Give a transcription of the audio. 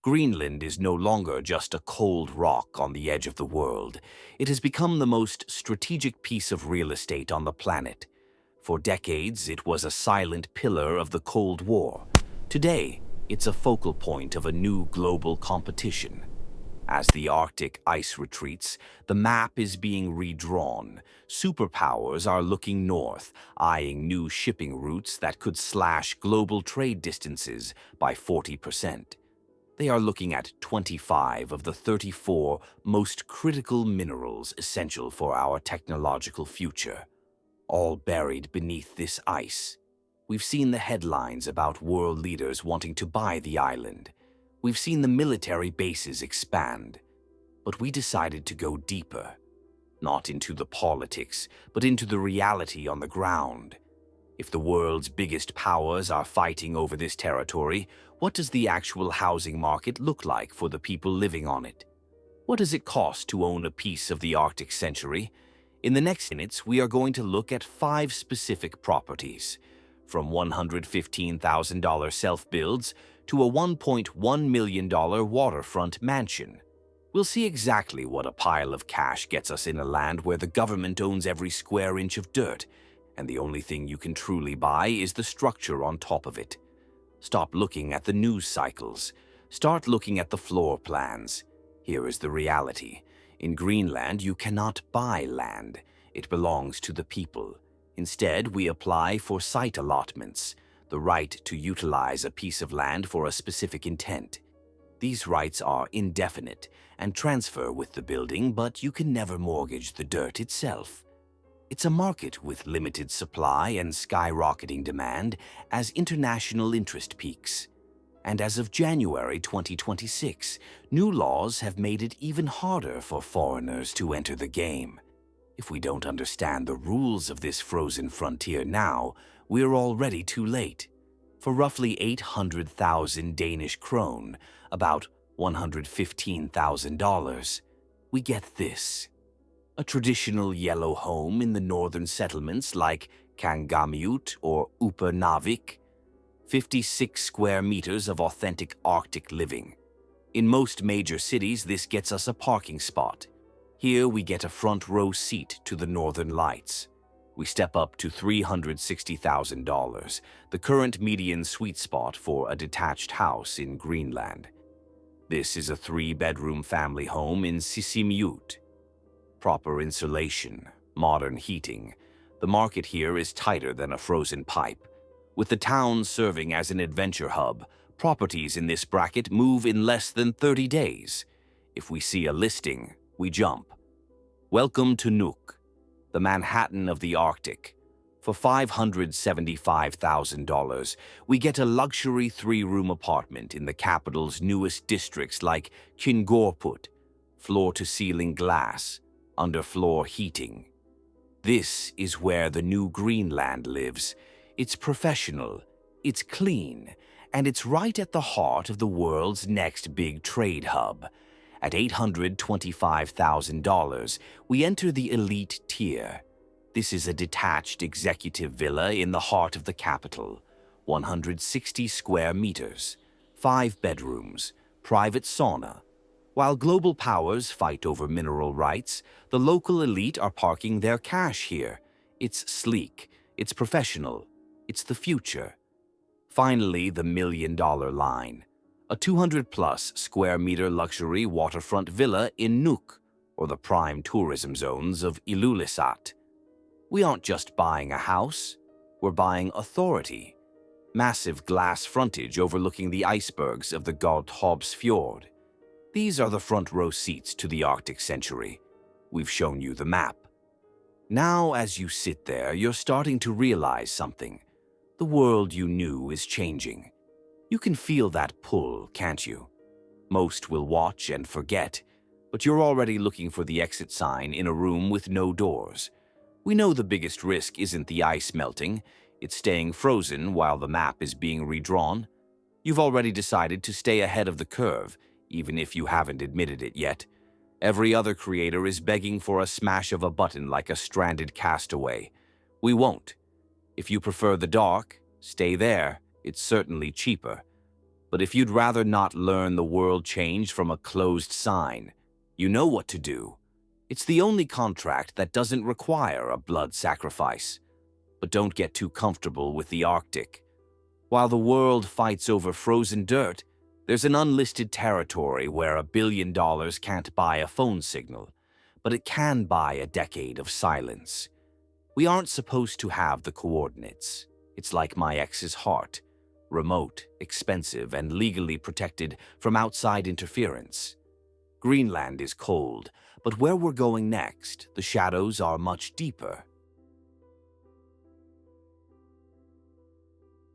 Greenland is no longer just a cold rock on the edge of the world. It has become the most strategic piece of real estate on the planet. For decades, it was a silent pillar of the Cold War. Today, it's a focal point of a new global competition. As the Arctic ice retreats, the map is being redrawn. Superpowers are looking north, eyeing new shipping routes that could slash global trade distances by 40%. They are looking at 25 of the 34 most critical minerals essential for our technological future, all buried beneath this ice. We've seen the headlines about world leaders wanting to buy the island. We've seen the military bases expand. But we decided to go deeper, not into the politics, but into the reality on the ground. If the world's biggest powers are fighting over this territory, what does the actual housing market look like for the people living on it? What does it cost to own a piece of the Arctic century? In the next minutes, we are going to look at 5 specific properties, from $115,000 self-builds to a $1.1 million waterfront mansion. We'll see exactly what a pile of cash gets us in a land where the government owns every square inch of dirt, and the only thing you can truly buy is the structure on top of it. Stop looking at the news cycles. Start looking at the floor plans. Here is the reality. In Greenland, you cannot buy land. It belongs to the people. Instead, we apply for site allotments, the right to utilize a piece of land for a specific intent. These rights are indefinite and transfer with the building, but you can never mortgage the dirt itself. It's a market with limited supply and skyrocketing demand as international interest peaks. And as of January 2026, new laws have made it even harder for foreigners to enter the game. If we don't understand the rules of this frozen frontier now, we're already too late. For roughly 800,000 Danish krone, about $115,000, we get this. A traditional yellow home in the northern settlements like 𝐭𝐡𝐞 or 𝐼𝐴𝐽𝐼𝐽, 56 square meters of authentic Arctic living. In most major cities, this gets us a parking spot. Here we get a front row seat to the northern lights. We step up to $360,000, the current median sweet spot for a detached house in Greenland. This is a 3-bedroom family home in Sisimiut. Proper insulation, modern heating. The market here is tighter than a frozen pipe. With the town serving as an adventure hub, properties in this bracket move in less than 30 days. If we see a listing, we jump. Welcome to Nuuk, the Manhattan of the Arctic. For $575,000, we get a luxury 3-room apartment in the capital's newest districts like 𝐻𝐻𝐿, floor-to-ceiling glass, underfloor heating. This is where the new Greenland lives. It's professional, it's clean, and it's right at the heart of the world's next big trade hub. At $825,000, we enter the elite tier. This is a detached executive villa in the heart of the capital, 160 square meters, 5 bedrooms, private sauna. While global powers fight over mineral rights, the local elite are parking their cash here. It's sleek, it's professional, it's the future. Finally, the million-dollar line. A 200-plus square meter luxury waterfront villa in Nuuk, or the prime tourism zones of 𝐿𝑢𝑙𝑖𝑠𝑎t. We aren't just buying a house, we're buying authority. Massive glass frontage overlooking the icebergs of the 𝐁𝐻𝐵𝐵. These are the front row seats to the Arctic century. We've shown you the map. Now, as you sit there, you're starting to realize something. The world you knew is changing. You can feel that pull, can't you? Most will watch and forget, but you're already looking for the exit sign in a room with no doors. We know the biggest risk isn't the ice melting, it's staying frozen while the map is being redrawn. You've already decided to stay ahead of the curve, even if you haven't admitted it yet. Every other creator is begging for a smash of a button like a stranded castaway. We won't. If you prefer the dark, stay there. It's certainly cheaper. But if you'd rather not learn the world changed from a closed sign, you know what to do. It's the only contract that doesn't require a blood sacrifice. But don't get too comfortable with the Arctic. While the world fights over frozen dirt, there's an unlisted territory where $1 billion can't buy a phone signal, but it can buy a decade of silence. We aren't supposed to have the coordinates. It's like my ex's heart, remote, expensive, and legally protected from outside interference. Greenland is cold, but where we're going next, the shadows are much deeper.